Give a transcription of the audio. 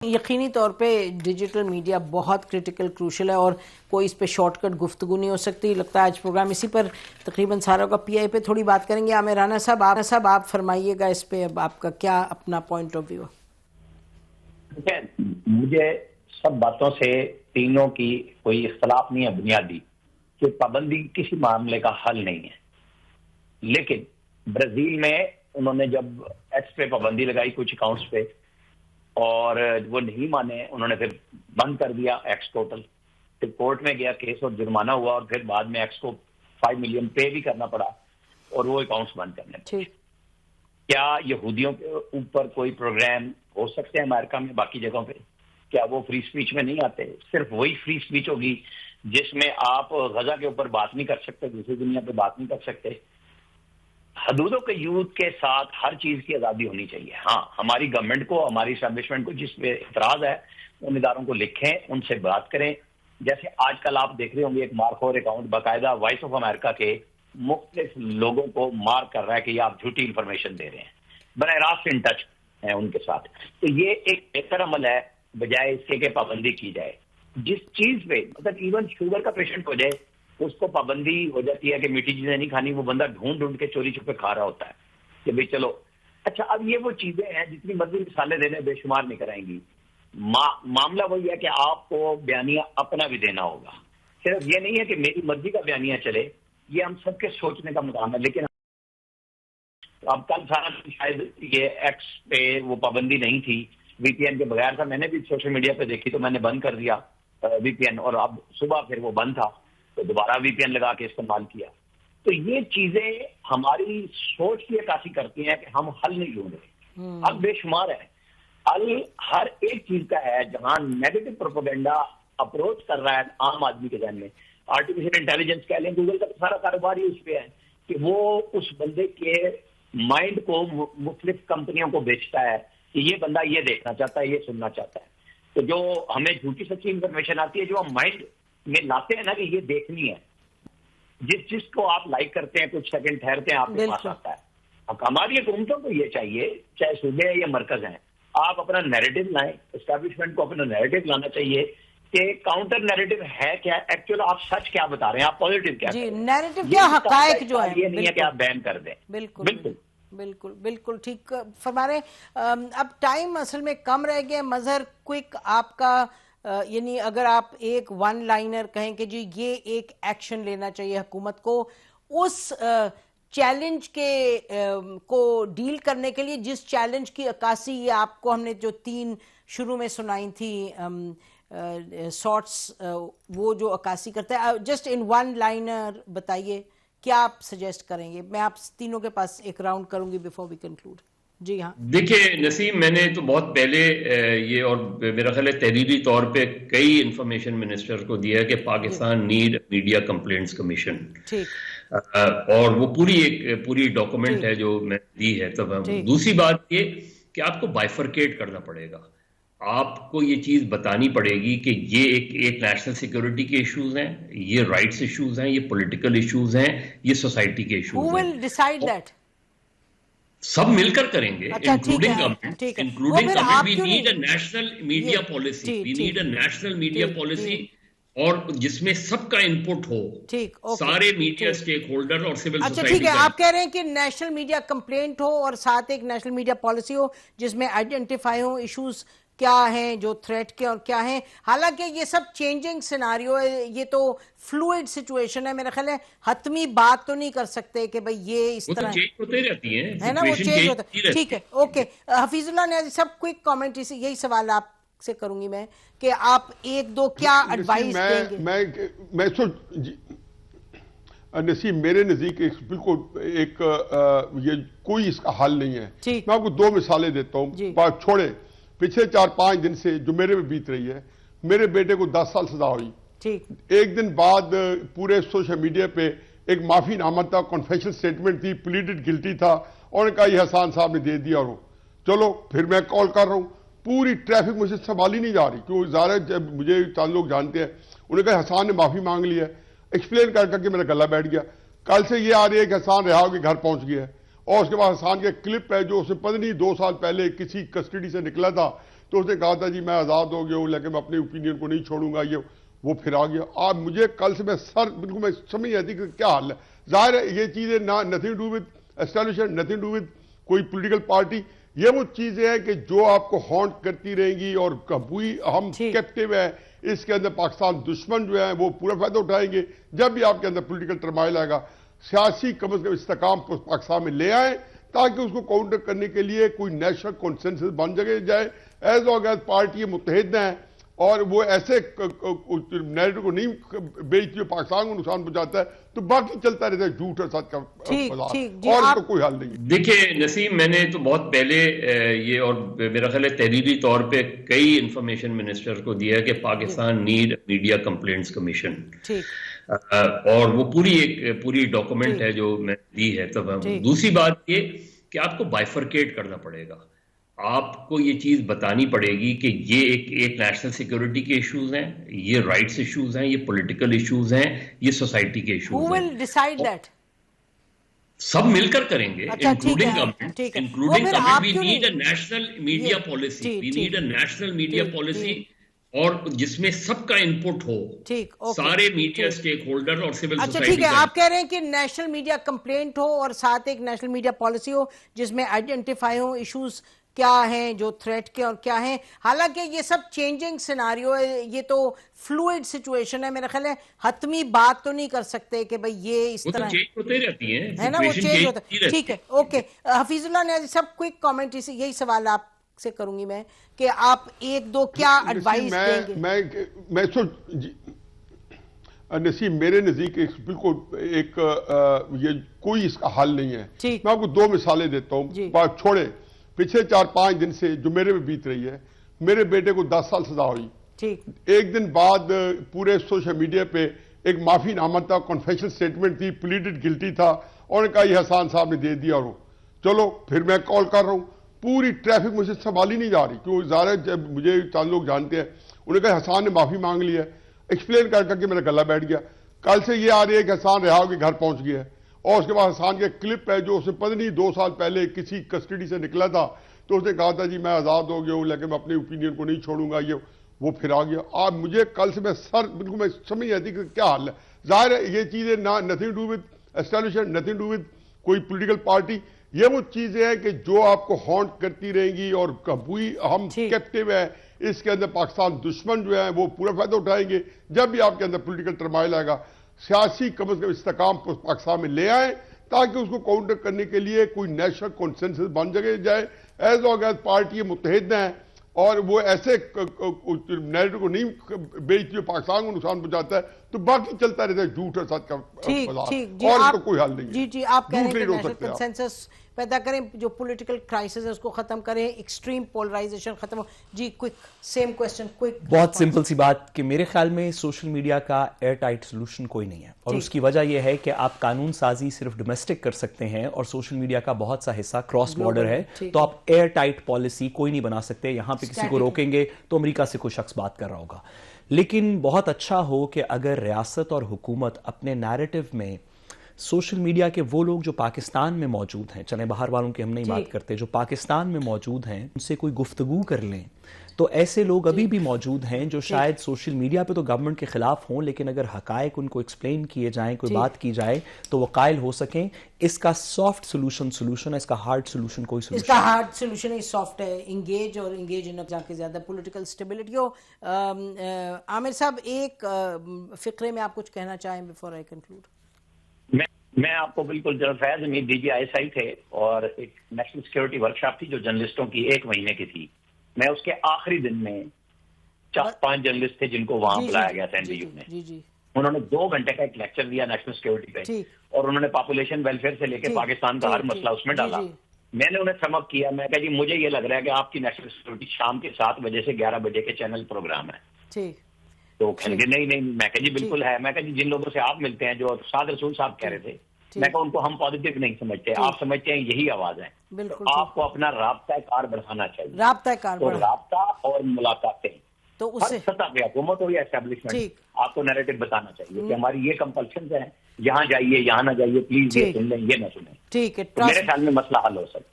यकीनी तौर पे डिजिटल मीडिया बहुत क्रिटिकल क्रूशल है और कोई इस पे शॉर्टकट गुफ्तगू नहीं हो सकती। लगता है आज प्रोग्राम इसी पर तकरीबन सारा होगा। पीआई पे थोड़ी बात करेंगे। आमिर राना साहब आप फरमाइएगा इस पे, अब आपका क्या अपना पॉइंट ऑफ व्यू है? मुझे सब बातों से तीनों की कोई इख्तलाफ नहीं है बुनियादी कि पाबंदी किसी मामले का हल नहीं है, लेकिन ब्राजील में उन्होंने जब एक्स पे पाबंदी लगाई कुछ अकाउंट्स पे और वो नहीं माने, उन्होंने फिर बंद कर दिया एक्स टोटल। फिर कोर्ट में गया केस और जुर्माना हुआ और फिर बाद में एक्स को 5 मिलियन पे भी करना पड़ा और वो अकाउंट्स बंद करने पड़े। क्या यहूदियों के ऊपर कोई प्रोग्राम हो सकते हैं अमेरिका में बाकी जगहों पे? क्या वो फ्री स्पीच में नहीं आते? सिर्फ वही फ्री स्पीच होगी जिसमें आप गजा के ऊपर बात नहीं कर सकते, दूसरी दुनिया पे बात नहीं कर सकते। हदूदों के यूथ के साथ हर चीज की आजादी होनी चाहिए। हाँ, हमारी गवर्नमेंट को, हमारी एस्टैब्लिशमेंट को जिस पे इतराज है उन इदारों को लिखें, उनसे बात करें। जैसे आजकल आप देख रहे होंगे एक मारखोर अकाउंट बाकायदा वॉइस ऑफ अमेरिका के मुख्तलिफ लोगों को मार कर रहा है कि ये आप झूठी इंफॉर्मेशन दे रहे हैं, बराह रास्त इन टच है उनके साथ। तो ये एक बेहतर अमल है बजाय इसके कि पाबंदी की जाए। जिस चीज पे मतलब इवन शुगर का पेशेंट हो जाए उसको पाबंदी हो जाती है कि मीठी चीजें नहीं खानी, वो बंदा ढूंढ ढूंढ के चोरी छुपे खा रहा होता है कि भाई चलो। अच्छा, अब ये वो चीजें हैं जितनी मर्जी मिसालें देने बेशुमार नहीं कराएंगी। मामला वही है कि आपको बयानिया अपना भी देना होगा। सिर्फ ये नहीं है कि मेरी मर्जी का बयानिया चले, ये हम सबके सोचने का मुकाम है। लेकिन अब कल सारा शायद ये एक्स पे वो पाबंदी नहीं थी, वीपीएन के बगैर था। मैंने भी सोशल मीडिया पे देखी तो मैंने बंद कर दिया वीपीएन, और अब सुबह फिर वो बंद था तो दोबारा वीपीएन लगा के इस्तेमाल किया। तो ये चीजें हमारी सोच की अक्कासी करती हैं कि हम हल नहीं ढूंढ रहे। हल बेशुमार है, हल हर एक चीज का है। जहां नेगेटिव प्रोपेगेंडा अप्रोच कर रहा है आम आदमी के जहन में, आर्टिफिशियल इंटेलिजेंस कह लें, गूगल का तो सारा कारोबार ही उस पर है कि वो उस बंदे के माइंड को मुख्तलिफ कंपनियों को बेचता है कि ये बंदा ये देखना चाहता है, ये सुनना चाहता है। तो जो हमें झूठी सच्ची इंफॉर्मेशन आती है जो हम माइंड में लाते हैं ना कि ये देखनी है, जिस को आप लाइक करते हैं कुछ सेकंड ठहरते हैं आपके पास आता है। अब हमारी हुकूमतों को ये चाहिए, चाहे सूबे है या मरकज हैं, आप अपना नैरेटिव लाएं। एस्टैब्लिशमेंट को अपना नैरेटिव लाना चाहिए कि काउंटर नैरेटिव है क्या, एक्चुअल आप सच क्या बता रहे हैं, आप पॉजिटिव क्या जी, नैरेटिव क्या हकायक जो है, ये नहीं है कि आप बैन कर दें। बिल्कुल बिल्कुल बिल्कुल बिल्कुल ठीक फरमा रहे। अब टाइम असल में कम रह गया। मजहर क्विक आपका, यानी अगर आप एक वन लाइनर कहें कि जी ये एक एक्शन लेना चाहिए हुकूमत को उस चैलेंज के को डील करने के लिए, जिस चैलेंज की अक्कासी ये आपको हमने जो 3 शुरू में सुनाई थी शॉर्ट्स, वो जो अक्कासी करता है, जस्ट इन वन लाइनर बताइए क्या आप सजेस्ट करेंगे। मैं आप तीनों के पास एक राउंड करूंगी बिफोर वी कंक्लूड। जी हाँ, देखिए नसीम, मैंने तो बहुत पहले ये, और मेरा ख्याल है तहरीरी तौर पे कई इंफॉर्मेशन मिनिस्टर को दिया कि Pakistan need media complaints commission, और वो पूरी डॉक्यूमेंट है जो मैं दी है। तब दूसरी बात ये कि आपको बाइफरकेट करना पड़ेगा, आपको ये चीज बतानी पड़ेगी कि ये एक नेशनल सिक्योरिटी के इश्यूज हैं, ये राइट्स इश्यूज हैं, ये पॉलिटिकल इश्यूज हैं, ये सोसाइटी के इश्यूज हैं। Who will decide that? सब मिलकर करेंगे, including government, including government. We need a national media policy, we need a national media policy, और जिसमें सबका इनपुट हो, ठीक, सारे मीडिया स्टेक होल्डर और सिविल सोसाइटी। अच्छा ठीक है, आप कह रहे हैं कि नेशनल मीडिया कंप्लेंट हो और साथ एक नेशनल मीडिया पॉलिसी हो जिसमें आइडेंटिफाई हो इश्यूज क्या हैं जो थ्रेट के और क्या हैं। हालांकि ये सब चेंजिंग सिनारियो है, ये तो फ्लूइड सिचुएशन है। मेरा ख्याल है हतमी बात तो नहीं कर सकते कि भाई ये इस तरह चेंज होते रहती है ना, वो चेंज होता है। ठीक है, ओके। हफीजुल्लाह ने सब क्विक कमेंट, यही सवाल आपसे करूंगी मैं कि आप 1-2 क्या एडवाइस देंगे। मैं नसीब, मेरे नजदीक बिल्कुल ये कोई इसका हल नहीं है। मैं आपको 2 मिसालें देता हूँ। बात छोड़े, पिछले 4-5 दिन से जो मेरे पे बीत रही है, मेरे बेटे को 10 साल सजा हुई। एक दिन बाद पूरे सोशल मीडिया पे एक माफी नामा था, कॉन्फेशन स्टेटमेंट थी, प्लीडेड गिल्टी था, और कहा ये हसान साहब ने दे दिया। और चलो फिर मैं कॉल कर रहा हूँ, पूरी ट्रैफिक मुझे संभाली नहीं जा रही, क्योंकि ज़ाहिर है जब मुझे चांद लोग जानते हैं। उन्होंने कहा हसान ने माफी मांग लिया है। एक्सप्लेन कर करके मेरा गला बैठ गया। कल से ये आ रही है कि हसान रिहा होकर घर पहुंच गया है, और उसके बाद हसान के क्लिप है जो उसने पता नहीं 2 साल पहले किसी कस्टडी से निकला था तो उसने कहा था जी मैं आज़ाद हो गया हूँ लेकिन मैं अपने ओपिनियन को नहीं छोड़ूंगा, ये वो फिर आ गया। आप मुझे कल से मैं सर बिल्कुल मैं समझ नहीं आती कि क्या हाल है। जाहिर है ये चीज़ें ना nothing do with establishment, nothing do with कोई पॉलिटिकल पार्टी, ये वो चीजें हैं कि जो आपको हॉन्ट करती रहेंगी और कभी हम कैप्टिव है इसके अंदर पाकिस्तान दुश्मन जो है वो पूरा फायदा उठाएंगे। जब भी आपके अंदर पॉलिटिकल टर्माइल आएगा, सियासी कम से कम इस्तेकाम पाकिस्तान में ले आए ताकि उसको काउंटर करने के लिए कोई नेशनल कॉन्सेंसस बन जाए। एज लॉन्ग एज पार्टी मुत्तहिद हैं और वो ऐसे नैरेटिव को नहीं बेचती जो पाकिस्तान को नुकसान पहुंचाता है, तो बाकी चलता रहता है झूठ और सच का बाजार, और तो कोई हल नहीं। देखिए नसीम, मैंने तो बहुत पहले ये और मेरा ख्याल है तहरीरी तौर पे कई इंफॉर्मेशन मिनिस्टर को दिया है कि Pakistan need media complaints commission, और वो पूरी डॉक्यूमेंट है जो मैं दी है। तब दूसरी बात ये कि आपको बाइफरकेट करना पड़ेगा, आपको ये चीज बतानी पड़ेगी कि ये एक नेशनल सिक्योरिटी के इश्यूज हैं, ये राइट्स इश्यूज हैं, ये पॉलिटिकल इश्यूज हैं, ये सोसाइटी के इश्यूज हैं। Who will decide that? सब मिलकर करेंगे, including government. We need a national media policy, we need a national media policy और जिसमें सबका इनपुट हो, सारे मीडिया स्टेक होल्डर और सिविल सोसाइटी। ठीक है, आप कह रहे हैं कि नेशनल मीडिया कंप्लेंट हो और साथ एक नेशनल मीडिया पॉलिसी हो जिसमें आइडेंटिफाई हो इश्यूज क्या हैं जो थ्रेट के और क्या हैं। हालांकि ये सब चेंजिंग सिनारियो है, ये तो फ्लूइड सिचुएशन है, मेरा ख्याल है हतमी बात तो नहीं कर सकते कि भाई ये इस तरह चेंज होते रहती है ना, वो चेंज होता है। ठीक है, ओके। हफीजुल्लाह ने सब क्विक कमेंट, यही सवाल आपसे करूंगी मैं कि आप एक दो क्या एडवाइस देंगे। मैं नसीब मेरे नजदीक बिल्कुल ये कोई इसका हल नहीं है। मैं आपको दो मिसालें देता हूँ। छोड़े पिछले 4-5 दिन से जो मेरे में बीत रही है, मेरे बेटे को 10 साल सजा हुई। एक दिन बाद पूरे सोशल मीडिया पे एक माफी नामा था, कॉन्फेशन स्टेटमेंट थी, प्लीडेड गिल्टी था, और कहा ये हसान साहब ने दे दिया। और चलो फिर मैं कॉल कर रहा हूँ, पूरी ट्रैफिक मुझे संभाली नहीं जा रही, क्योंकि ज़ाहिर जब मुझे चंद लोग जानते हैं, उन्होंने कहा हसान ने माफी मांग लिया। एक्सप्लेन कर करके मेरा गला बैठ गया। कल से ये आ रही है कि हसान रिहा होकर घर पहुंच गया है, और उसके बाद हसान के क्लिप है जो उसने पता नहीं 2 साल पहले किसी कस्टडी से निकला था, तो उसने कहा था जी मैं आज़ाद हो गया हूँ लेकिन मैं अपने ओपिनियन को नहीं छोड़ूंगा, ये वो फिर आ गया। आप मुझे कल से मैं सर बिल्कुल मैं समझ नहीं आती कि क्या हाल है। जाहिर है ये चीज़ें ना nothing do with establishment, nothing do with कोई पॉलिटिकल पार्टी, ये वो चीजें हैं कि जो आपको हॉन्ट करती रहेंगी और कभी हम कैप्टिव है इसके अंदर पाकिस्तान दुश्मन जो है वो पूरा फायदा उठाएंगे। जब भी आपके अंदर पॉलिटिकल टर्माइल आएगा, सियासी कम से कम इस्तेकाम पाकिस्तान में ले आए ताकि उसको काउंटर करने के लिए कोई नेशनल कॉन्सेंसस बन जाए। एज लॉन्ग एज पार्टी मुत्तहिद हैं और वो ऐसे नैरेटिव को नहीं बेचती जो पाकिस्तान को नुकसान पहुंचाता है, तो बाकी चलता रहता है झूठ और सच का बाजार, और तो कोई हल नहीं। जी आप कह रहे हैं कि नेशनल कंसेंसस पैदा करें, जो पॉलिटिकल क्राइसिस है उसको खत्म करें, एक्सट्रीम पोलराइजेशन खत्म हो। जी क्विक सेम क्वेश्चन, क्विक बहुत सिंपल सी बात कि मेरे ख्याल में सोशल मीडिया का एयर टाइट सोल्यूशन कोई नहीं है, और उसकी वजह यह है कि आप कानून साजी सिर्फ डोमेस्टिक कर सकते हैं और सोशल मीडिया का बहुत सा हिस्सा क्रॉस बॉर्डर है, तो आप एयर टाइट पॉलिसी कोई नहीं बना सकते। यहां पे किसी को रोकेंगे तो अमेरिका से कोई शख्स बात कर रहा होगा। लेकिन बहुत अच्छा हो कि अगर रियासत और हुकूमत अपने नैरेटिव में सोशल मीडिया के वो लोग जो पाकिस्तान में मौजूद हैं, चले बाहर वालों की हम नहीं बात करते, जो पाकिस्तान में मौजूद हैं उनसे कोई गुफ्तगू कर लें। तो ऐसे लोग अभी भी मौजूद हैं जो शायद सोशल मीडिया पे तो गवर्नमेंट के खिलाफ हों, लेकिन अगर हकायक उनको एक्सप्लेन किए जाएं, कोई बात की जाए तो वो कायल हो सकें। इसका सॉफ्ट सोल्यूशन है, इसका हार्ड सोल्यूशन कोई सोल्यूशन, इसका हार्ड सोल्यूशन ही सॉफ्ट है, इंगेज और इंगेज इन जाके ज्यादा पॉलिटिकल स्टेबिलिटी हो। आमिर साहब एक फिक्रे में आप कुछ कहना चाहें बिफोर आई कंक्लूड? मैं आपको बिल्कुल फैज अमीर DGISI थे और एक नेशनल सिक्योरिटी वर्कशॉप थी जो जर्नलिस्टों की 1 महीने की थी। मैं उसके आखिरी दिन में 4-5 जर्नलिस्ट थे जिनको वहां बुलाया गया था NDU ने। उन्होंने 2 घंटे का एक लेक्चर दिया नेशनल सिक्योरिटी पे, और उन्होंने पॉपुलेशन वेलफेयर से लेकर पाकिस्तान का हर मसला उसमें डाला। मैंने उन्हें समअप किया, मैं कहा जी मुझे ये लग रहा है कि आपकी नेशनल सिक्योरिटी शाम के 7 बजे से 11 बजे के चैनल प्रोग्राम है। तो कहेंगे नहीं, मैं कहा जी बिल्कुल है। मैं कहा जी जिन लोगों से आप मिलते हैं, जो साद रसूल साहब कह रहे थे, मैं कहा उनको हम पॉजिटिव नहीं समझते, आप समझते हैं यही आवाज है। तो आपको अपना राब्ता-ए-कार बढ़ाना चाहिए। तो राब्ता और मुलाकातें, तो उससे सतह पे हुकूमत हो या एस्टेब्लिशमेंट, आपको नैरेटिव बताना चाहिए कि हमारी ये कंपल्शन है, यहाँ जाइए यहाँ ना जाइए, प्लीज ये सुन लें ये ना सुने। ठीक है, मेरे ख्याल में मसला हल हो सकता है।